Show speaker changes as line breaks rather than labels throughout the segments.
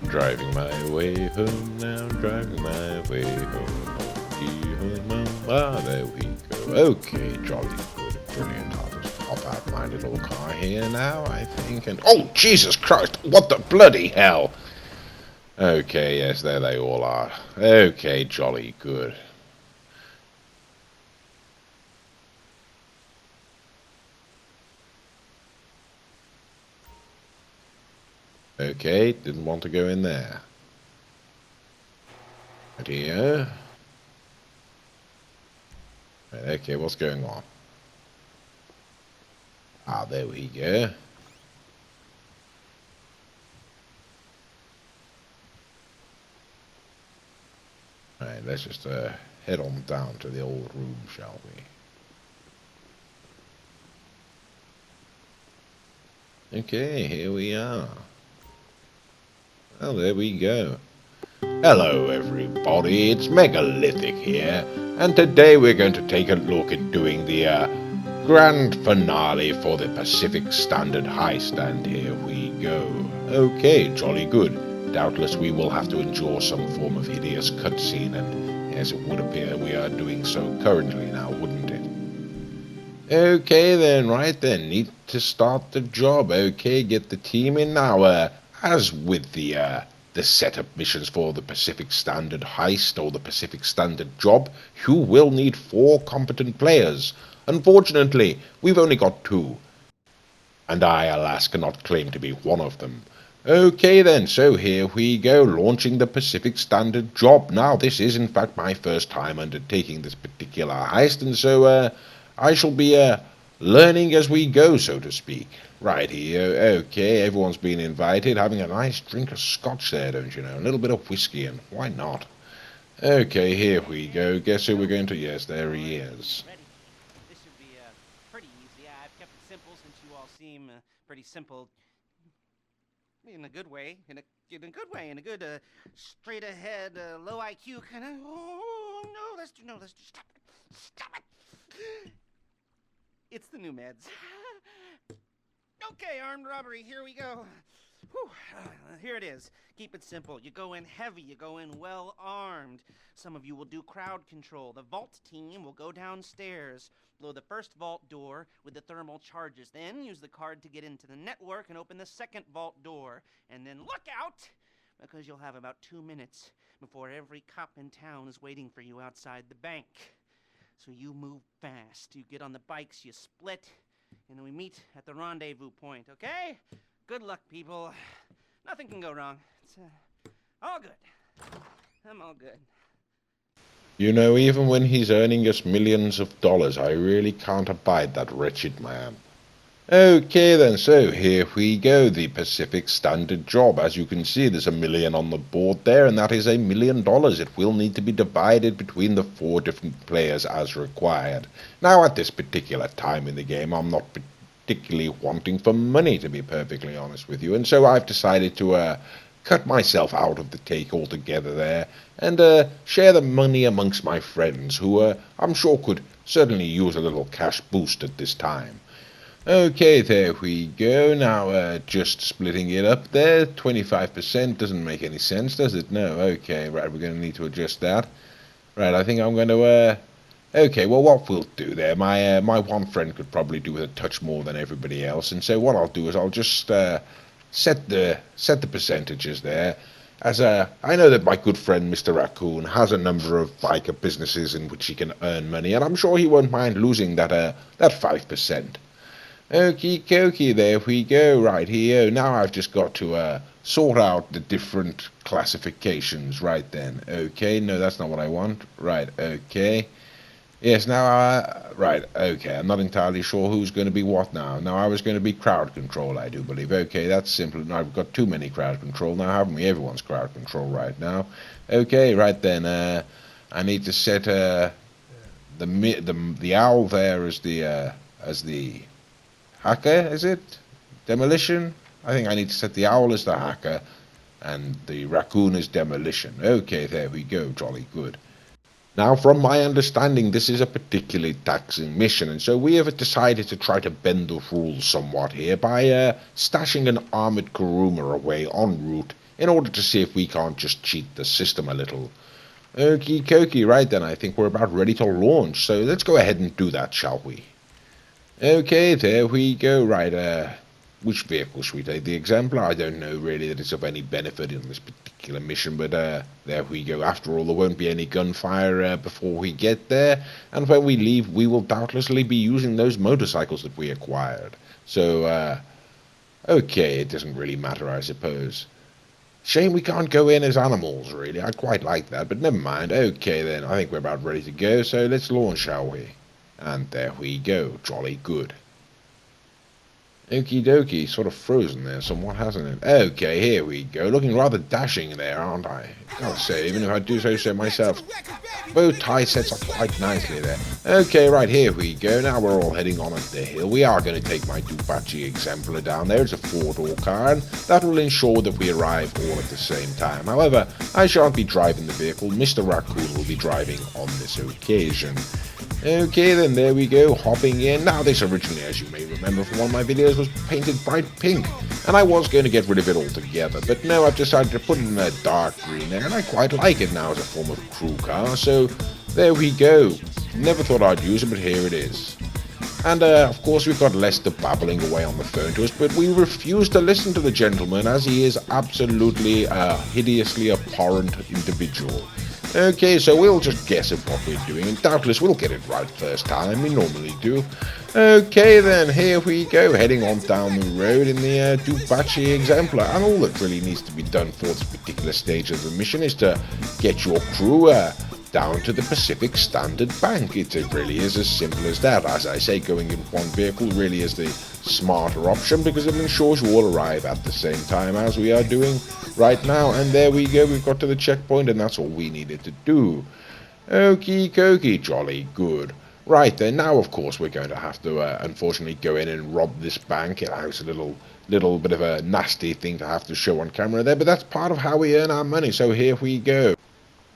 Driving my way home now, driving my way home. Ah, there we go. Okay, jolly good, brilliant. I'll just hop out my little car here now, I think, and... Oh, Jesus Christ! What the bloody hell? Okay, yes, there they all are. Okay, jolly good. Okay, didn't want to go in there. Right here. Right, okay, what's going on? Ah, there we go. Right, let's just head on down to the old room, shall we? Okay, here we are. Well, there we go. Hello everybody, it's Megalithic here, and today we're going to take a look at doing the grand finale for the Pacific Standard Heist, and here we go. Okay, jolly good. Doubtless we will have to endure some form of hideous cutscene, and as it would appear we are doing so currently now, wouldn't it? Okay then, right then, need to start the job. Okay, get the team in now. As with the setup missions for the Pacific Standard Heist or the Pacific Standard job, you will need 4 competent players. Unfortunately, we've only got 2, and I, alas, cannot claim to be one of them. Okay then, so here we go, launching the Pacific Standard job. Now, this is in fact my first time undertaking this particular heist, and so I shall be learning as we go, so to speak. Right here, okay, everyone's been invited, having a nice drink of scotch there, don't you know, a little bit of whiskey, and why not? Okay, here we go, guess who we're going to, yes, there he is.
This should be pretty easy. I've kept it simple since you all seem pretty simple in a good way, in a good way, in a good straight ahead, low IQ kind of. Oh no, let's stop it. It's the new meds. Okay, armed robbery, here we go. Whew, here it is. Keep it simple. You go in heavy, you go in well armed. Some of you will do crowd control. The vault team will go downstairs, blow the first vault door with the thermal charges, then use the card to get into the network and open the second vault door. And then look out, because you'll have about 2 minutes before every cop in town is waiting for you outside the bank. So you move fast. You get on the bikes, you split, and we meet at the rendezvous point, okay? Good luck, people. Nothing can go wrong. It's all good. I'm all good.
You know, even when he's earning us millions of dollars, I really can't abide that wretched man. Okay then, so here we go, the Pacific Standard job. As you can see, there's $1 million on the board there, and that is $1 million. It will need to be divided between the 4 different players as required. Now, at this particular time in the game, I'm not particularly wanting for money, to be perfectly honest with you, and so I've decided to cut myself out of the take altogether there, and share the money amongst my friends, who I'm sure could certainly use a little cash boost at this time. Okay, there we go. Now, just splitting it up there. 25% doesn't make any sense, does it? No. Okay, right, we're going to need to adjust that. Right, I think I'm going to, okay, well, what we'll do there, my one friend could probably do with a touch more than everybody else, and so what I'll do is I'll just, set the percentages there. As I know that my good friend Mr. Raccoon has a number of biker businesses in which he can earn money, and I'm sure he won't mind losing that 5%. Okie dokie, there we go, right here. Now I've just got to sort out the different classifications, right then. Okay, no, that's not what I want. Right, okay. Yes, now, right, okay, I'm not entirely sure who's going to be what now. Now, I was going to be crowd control, I do believe. Okay, that's simple. Now, I've got too many crowd control now, haven't we? Everyone's crowd control right now. Okay, right then, I need to set the owl there as the hacker, is it? Demolition? I think I need to set the owl as the hacker and the raccoon as demolition. Okay, there we go, jolly good. Now, from my understanding, this is a particularly taxing mission, and so we have decided to try to bend the rules somewhat here by stashing an armored Kuruma away en route in order to see if we can't just cheat the system a little. Okie dokie, right then, I think we're about ready to launch, so let's go ahead and do that, shall we? Okay, there we go, right, which vehicle should we take? The Exemplar? I don't know really that it's of any benefit in this particular mission, but there we go. After all, there won't be any gunfire before we get there, and when we leave, we will doubtlessly be using those motorcycles that we acquired. So, okay, it doesn't really matter, I suppose. Shame we can't go in as animals, really. I'd quite like that, but never mind. Okay, then, I think we're about ready to go, so let's launch, shall we? And there we go. Jolly good. Okie dokie, sort of frozen there somewhat, hasn't it? Okay, here we go. Looking rather dashing there, aren't I? Gotta say, even if I do so myself. Both tie sets up quite nicely there. Okay, right, here we go. Now we're all heading on up the hill. We are going to take my Dupachi Exemplar down there. It's a four-door car, and that will ensure that we arrive all at the same time. However, I shan't be driving the vehicle. Mr. Raccoon will be driving on this occasion. Okay, then there we go, hopping in. Now, this originally, as you may remember from one of my videos, was painted bright pink, and I was going to get rid of it altogether, but no, I've decided to put it in a dark green there, and I quite like it now as a form of crew car, so there we go. Never thought I'd use it, but here it is. And, of course, we've got Lester babbling away on the phone to us, but we refuse to listen to the gentleman, as he is absolutely a hideously abhorrent individual. Okay, so we'll just guess at what we're doing, and doubtless we'll get it right first time, we normally do. Okay then, here we go, heading on down the road in the Dupachi Exemplar, and all that really needs to be done for this particular stage of the mission is to get your crew down to the Pacific Standard Bank. It really is as simple as that. As I say, going in one vehicle really is the smarter option because it ensures you all arrive at the same time as we are doing right now. And there we go, we've got to the checkpoint, and that's all we needed to do. Okie dokie, jolly good. Right then, now of course we're going to have to unfortunately go in and rob this bank. It's a little bit of a nasty thing to have to show on camera there, but that's part of how we earn our money, so here we go.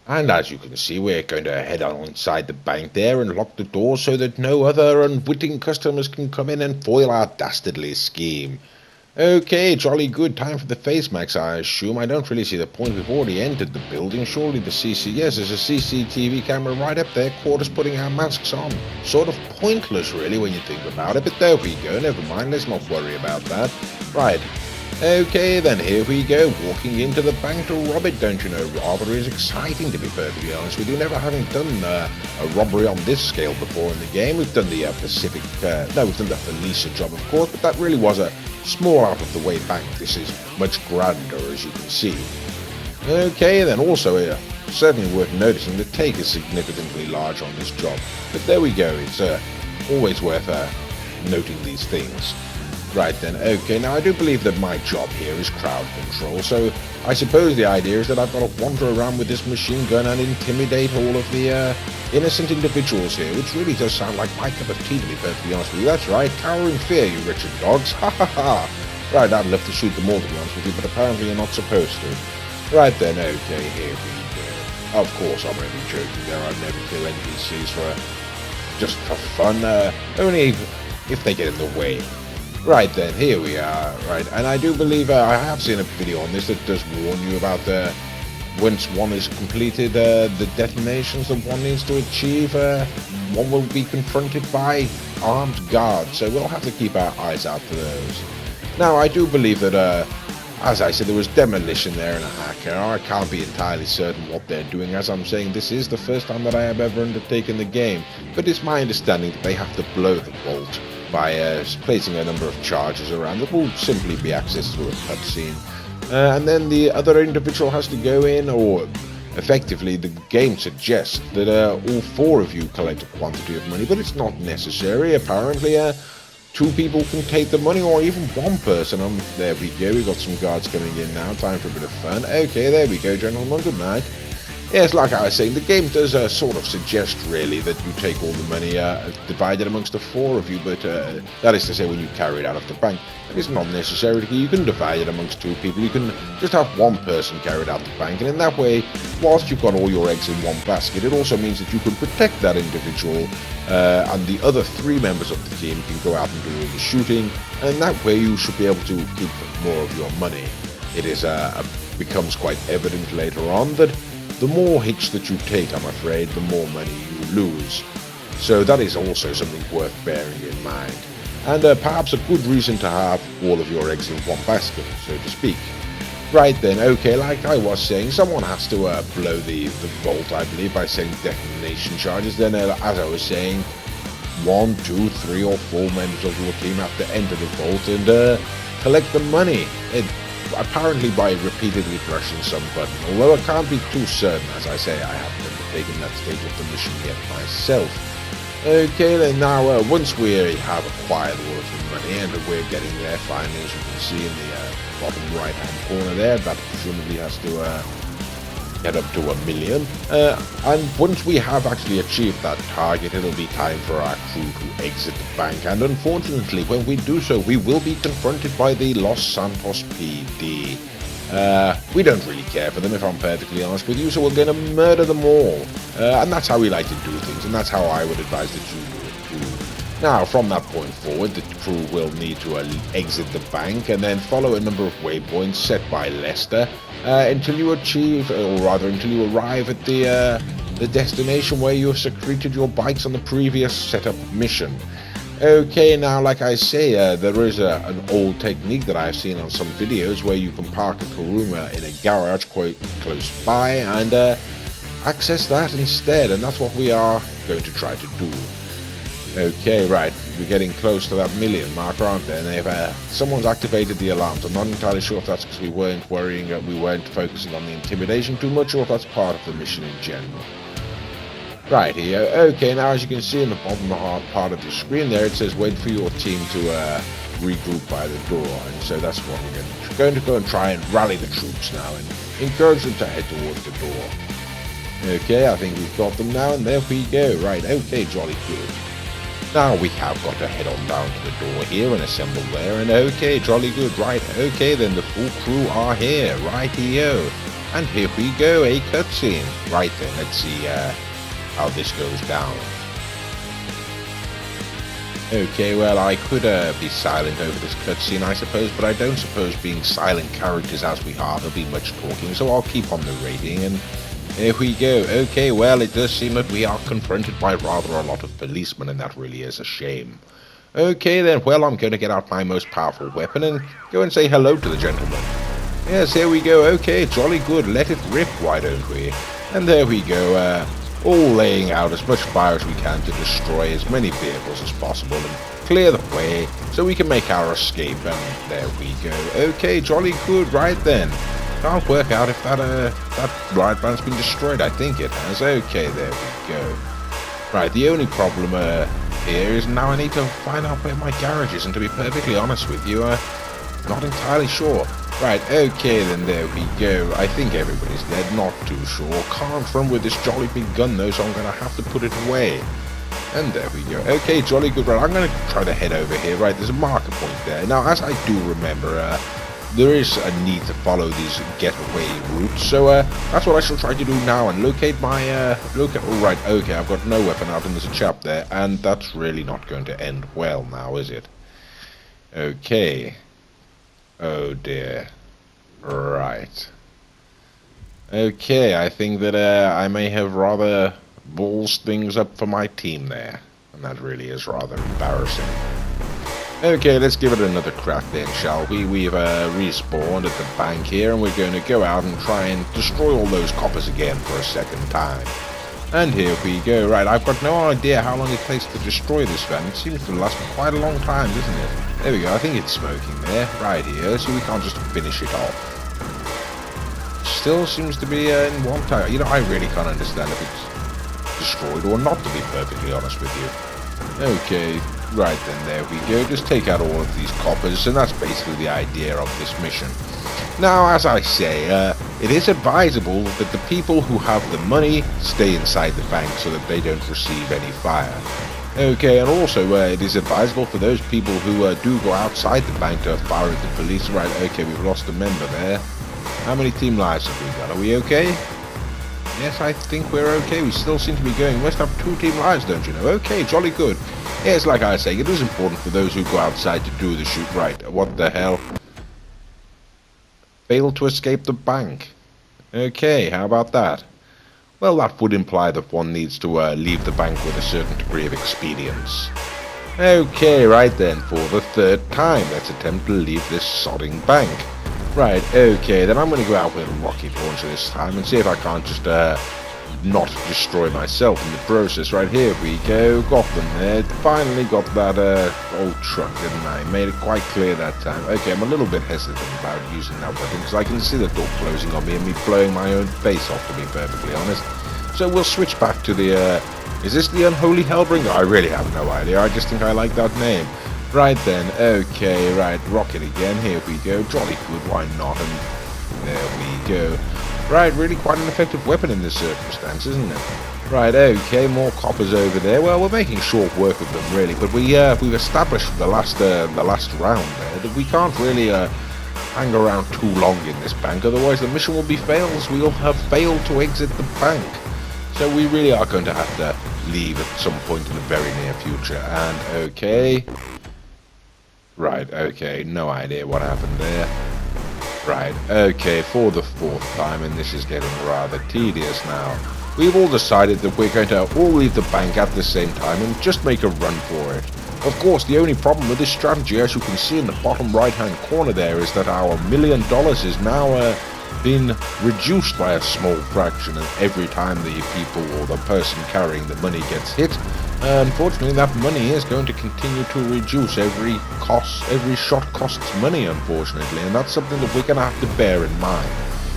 And as you can see, we're going to head on inside the bank there and lock the door so that no other unwitting customers can come in and foil our dastardly scheme. Okay, jolly good. Time for the face max, I assume. I don't really see the point. We've already entered the building. Surely the yes, there's a CCTV camera right up there, caught us putting our masks on. Sort of pointless, really, when you think about it. But there we go. Never mind. Let's not worry about that. Right. Okay, then here we go, walking into the bank to rob it. Don't you know, rather is exciting, to be perfectly honest with you. Never having done a robbery on this scale before in the game. We've done the we've done the Felicia job, of course, but that really was a small out-of-the-way bank. This is much grander, as you can see. Okay, then also certainly worth noticing the take is significantly large on this job. But there we go, it's always worth noting these things. Right then, okay, now I do believe that my job here is crowd control, so I suppose the idea is that I've got to wander around with this machine gun and intimidate all of the innocent individuals here, which really does sound like my cup of tea, to be perfectly honest with you. That's right, cowering fear, you wretched dogs, ha ha ha. Right, I'd love to shoot them all, to be honest with you, but apparently you're not supposed to. Right then, okay, here we go. Of course, I'm only joking there, I'd never kill NPCs just for fun, only if they get in the way. Right then, here we are, right, and I do believe I have seen a video on this that does warn you about once one is completed, the detonations that one needs to achieve, one will be confronted by armed guards, so we'll have to keep our eyes out for those. Now, I do believe that, as I said, there was demolition there and a hacker. I can't be entirely certain what they're doing. As I'm saying, this is the first time that I have ever undertaken the game, but it's my understanding that they have to blow the vault by placing a number of charges around that will simply be accessed through a cutscene. And then the other individual has to go in, or effectively the game suggests that all four of you collect a quantity of money, but it's not necessary. Apparently, two people can take the money, or even one person. There we go, we've got some guards coming in now, time for a bit of fun. Okay, there we go, gentlemen, good night. Yes, like I was saying, the game does sort of suggest, really, that you take all the money divided amongst the four of you, but that is to say when you carry it out of the bank. It's not necessary. You can divide it amongst two people. You can just have one person carry it out the bank, and in that way, whilst you've got all your eggs in one basket, it also means that you can protect that individual, and the other three members of the team can go out and do all the shooting, and in that way you should be able to keep more of your money. It is a becomes quite evident later on that the more hits that you take, I'm afraid, the more money you lose. So that is also something worth bearing in mind. And perhaps a good reason to have all of your eggs in one basket, so to speak. Right then, okay, like I was saying, someone has to blow the vault, I believe, by setting detonation charges. Then, as I was saying, 1, 2, 3 or 4 members of your team have to enter the vault and collect the money. Apparently by repeatedly pressing some button, although I can't be too certain. As I say, I haven't undertaken that stage of the mission yet myself. Okay then, now once we have acquired all of the money, and we're getting there finally, as you can see in the bottom right hand corner there, that presumably has to get up to 1 million. And once we have actually achieved that target, it'll be time for our crew to exit the bank. And unfortunately, when we do so, we will be confronted by the Los Santos PD. We don't really care for them, if I'm perfectly honest with you, so we're going to murder them all. And that's how we like to do things, and that's how I would advise that you do it too. Now, from that point forward, the crew will need to exit the bank and then follow a number of waypoints set by Lester until you achieve, or rather until you arrive at the destination where you have secreted your bikes on the previous setup mission. Okay, now like I say, there is an old technique that I've seen on some videos where you can park a Kuruma in a garage quite close by and access that instead, and that's what we are going to try to do. Okay, right, we're getting close to that million mark, aren't they? And they've, someone's activated the alarms. I'm not entirely sure if that's because we weren't focusing on the intimidation too much, or if that's part of the mission in general. Right here, okay, now as you can see in the bottom part of the screen there, it says wait for your team to regroup by the door, and so that's what we're going to go and try and rally the troops now and encourage them to head towards the door. Okay, I think we've got them now, and there we go. Right, okay, jolly good. Now we have got to head on down to the door here and assemble there, and okay, jolly good, right, okay, then the full crew are here, righty-o. And here we go, a cutscene. Right then, let's see how this goes down. Okay, well, I could be silent over this cutscene, I suppose, but I don't suppose being silent characters as we are, there'll be much talking, so I'll keep on narrating, and here we go. Okay, well, it does seem that we are confronted by rather a lot of policemen, and that really is a shame. Okay, then, well, I'm going to get out my most powerful weapon and go and say hello to the gentleman. Yes, here we go. Okay, jolly good. Let it rip, why don't we? And there we go, all laying out as much fire as we can to destroy as many vehicles as possible and clear the way so we can make our escape. And there we go. Okay, jolly good. Right then. Can't work out if that ride band's been destroyed. I think it has. Okay, there we go. Right, the only problem here is now I need to find out where my garage is, and to be perfectly honest with you, not entirely sure. Right, okay then, there we go. I think everybody's dead, not too sure. Can't run with this jolly big gun though, so I'm going to have to put it away. And there we go. Okay, jolly good. Right, I'm going to try to head over here. Right, there's a marker point there. Now, as I do remember, there is a need to follow these getaway routes, so that's what I shall try to do now and locate my, alright, okay, I've got no weapon out and there's a chap there, and that's really not going to end well now, is it? Okay. Oh dear. Right. Okay, I think that I may have rather ballsed things up for my team there, and that really is rather embarrassing. Okay, let's give it another crack then, shall we? We've respawned at the bank here, and we're going to go out and try and destroy all those coppers again for a second time. And here we go. Right, I've got no idea how long it takes to destroy this van. It seems to last for quite a long time, doesn't it? There we go, I think it's smoking there. Right here, so we can't just finish it off. Still seems to be in one tire. You know, I really can't understand if it's destroyed or not, to be perfectly honest with you. Okay. Right then, there we go. Just take out all of these coppers, and that's basically the idea of this mission. Now, as I say, it is advisable that the people who have the money stay inside the bank so that they don't receive any fire. Okay, and also it is advisable for those people who do go outside the bank to fire at the police. Right, okay, we've lost a member there. How many team lives have we got? Are we okay? Yes, I think we're okay. We still seem to be going. We must have 2 team lives, don't you know? Okay, jolly good. Yes, like I say, it is important for those who go outside to do the shoot. Right, what the hell? failed to escape the bank. Okay, how about that? Well, that would imply that one needs to leave the bank with a certain degree of expedience. Okay, right then, for the third time, let's attempt to leave this sodding bank. Right, okay, then I'm going to go out with a rocket launcher this time and see if I can't just not destroy myself in the process. Right, here we go, got them there, finally got that old truck, didn't I? Made it quite clear that time. Okay, I'm a little bit hesitant about using that weapon because I can see the door closing on me and me blowing my own face off, to be perfectly honest. So we'll switch back to the, is this the Unholy Hellbringer? I really have no idea, I just think I like that name. Right then, okay, right, rocket again, here we go, jolly good, why not, and there we go. Right, really quite an effective weapon in this circumstance, isn't it? Right, okay, more coppers over there. Well, we're making short work of them, really, but we've established the last round there that we can't really hang around too long in this bank, otherwise the mission will be failed, as we'll have failed to exit the bank. So we really are going to have to leave at some point in the very near future, and okay. Right, okay, no idea what happened there. Right, okay, for the fourth time, and this is getting rather tedious now. We've all decided that we're going to all leave the bank at the same time and just make a run for it. Of course, the only problem with this strategy, as you can see in the bottom right-hand corner there, is that our $1 million is now been reduced by a small fraction, and every time the people or the person carrying the money gets hit, unfortunately that money is going to continue to reduce. Every shot costs money, unfortunately, and that's something that we're going to have to bear in mind.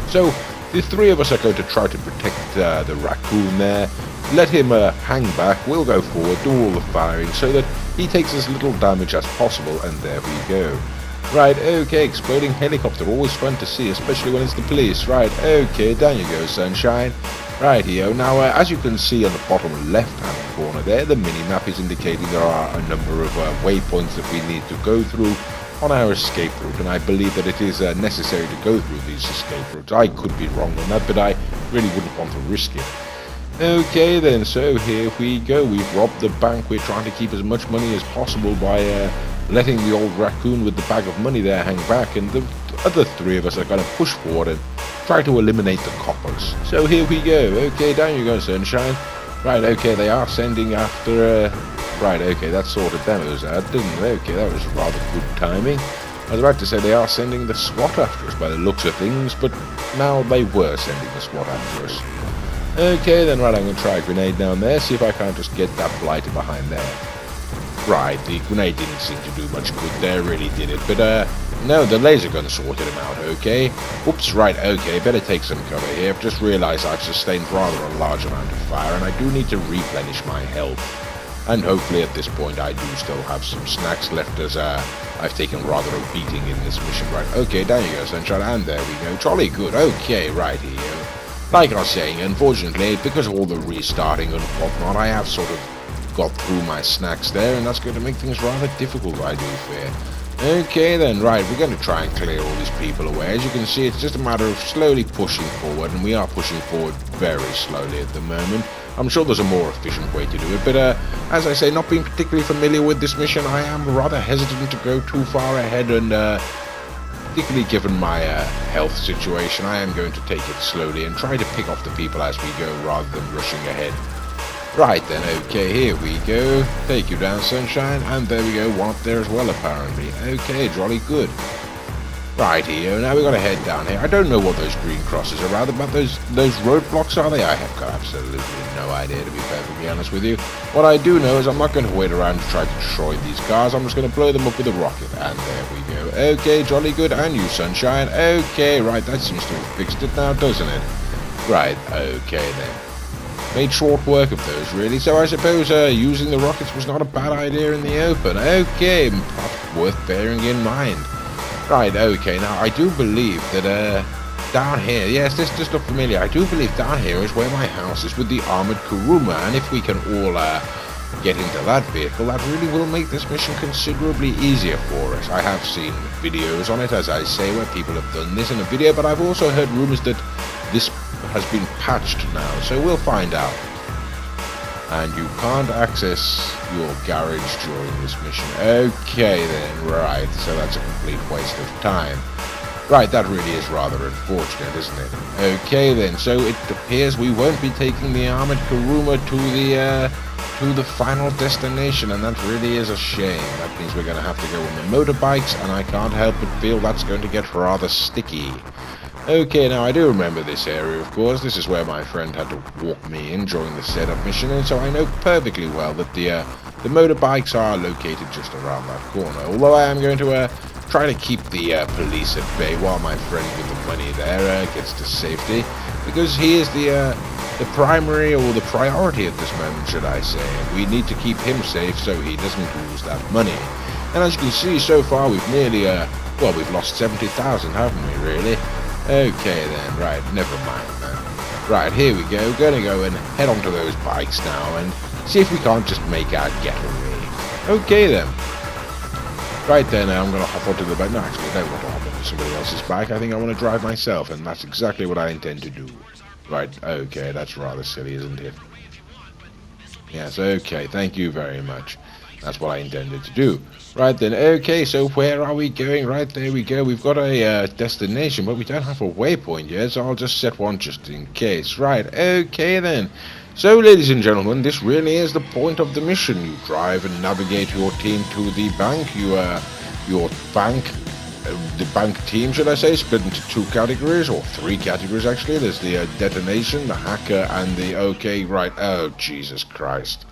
So the three of us are going to try to protect the raccoon there, let him hang back, we'll go forward, do all the firing so that he takes as little damage as possible, and there we go. Right, okay, exploding helicopter, always fun to see, especially when it's the police. Right, okay, down you go, sunshine. Rightio, now as you can see on the bottom left-hand corner there, the mini-map is indicating there are a number of waypoints that we need to go through on our escape route, and I believe that it is necessary to go through these escape routes. I could be wrong on that, but I really wouldn't want to risk it. Okay then, so here we go, we've robbed the bank, we're trying to keep as much money as possible by letting the old raccoon with the bag of money there hang back, and the other three of us are going to push forward and try to eliminate the coppers. So here we go. Okay, down you go, sunshine. Right, okay, they are sending after right, okay, that sorted them out, didn't they? Okay, that was rather good timing. I was about to say they are sending the SWAT after us by the looks of things, but now they were sending the SWAT after us. Okay, then right, I'm going to try a grenade down there, see if I can't just get that blighter behind there. Right, the grenade didn't seem to do much good there, really did it, but no, the laser gun sorted him out, okay. Oops, right, okay, better take some cover here. I've just realised I've sustained rather a large amount of fire, and I do need to replenish my health. And hopefully at this point I do still have some snacks left, as I've taken rather a beating in this mission. Right, okay, down you go, sunshine, and there we go, jolly good, okay, right here. Like I was saying, unfortunately, because of all the restarting and whatnot, I have sort of got through my snacks there, and that's going to make things rather difficult, I do fear. Okay then, right, we're going to try and clear all these people away. As you can see, it's just a matter of slowly pushing forward, and we are pushing forward very slowly at the moment. I'm sure there's a more efficient way to do it, but as I say, not being particularly familiar with this mission, I am rather hesitant to go too far ahead, and particularly given my health situation, I am going to take it slowly and try to pick off the people as we go rather than rushing ahead. Right then, okay, here we go. Take you down, sunshine, and there we go, one up there as well, apparently. Okay, jolly good. Right here, now we've got to head down here. I don't know what those green crosses are, rather, but those roadblocks are they? I have got absolutely no idea, to be perfectly honest with you. What I do know is I'm not going to wait around to try to destroy these cars. I'm just going to blow them up with a rocket, and there we go. Okay, jolly good, and you, sunshine. Okay, right, that seems to have fixed it now, doesn't it? Right, okay then. Made short work of those, really, so I suppose using the rockets was not a bad idea in the open. Okay, perhaps worth bearing in mind. Right, okay, now I do believe that down here, yes, this does look familiar, I do believe down here is where my house is with the armoured Kuruma, and if we can all get into that vehicle, that really will make this mission considerably easier for us. I have seen videos on it, as I say, where people have done this in a video, but I've also heard rumours that this has been patched now, so we'll find out. And you can't access your garage during this mission. Okay then, right, so that's a complete waste of time. Right, that really is rather unfortunate, isn't it? Okay then, so it appears we won't be taking the armored Kuruma to the final destination, and that really is a shame. That means we're going to have to go on the motorbikes, and I can't help but feel that's going to get rather sticky. Okay, now I do remember this area, of course. This is where my friend had to walk me in during the setup mission, and so I know perfectly well that the motorbikes are located just around that corner. Although I am going to try to keep the police at bay while my friend with the money there gets to safety, because he is the primary, or the priority at this moment, should I say. We need to keep him safe so he doesn't lose that money. And as you can see, so far we've nearly, well, we've lost 70,000, haven't we, really? Okay then, right, never mind then. Right, here we go, gonna go and head onto those bikes now and see if we can't just make our getaway. Okay then. Right then, I'm gonna hop onto the bike. No, actually, I don't want to hop onto somebody else's bike. I think I want to drive myself, and that's exactly what I intend to do. Right, okay, that's rather silly, isn't it? Yes, okay, thank you very much. That's what I intended to do. Right then, okay, so where are we going? Right, there we go. We've got a destination, but we don't have a waypoint yet, so I'll just set one just in case. Right, okay then. So, ladies and gentlemen, this really is the point of the mission. You drive and navigate your team to the bank. Your bank, the bank team, should I say, split into two categories, or three categories actually. There's the detonation, the hacker, and the, okay, right, oh, Jesus Christ.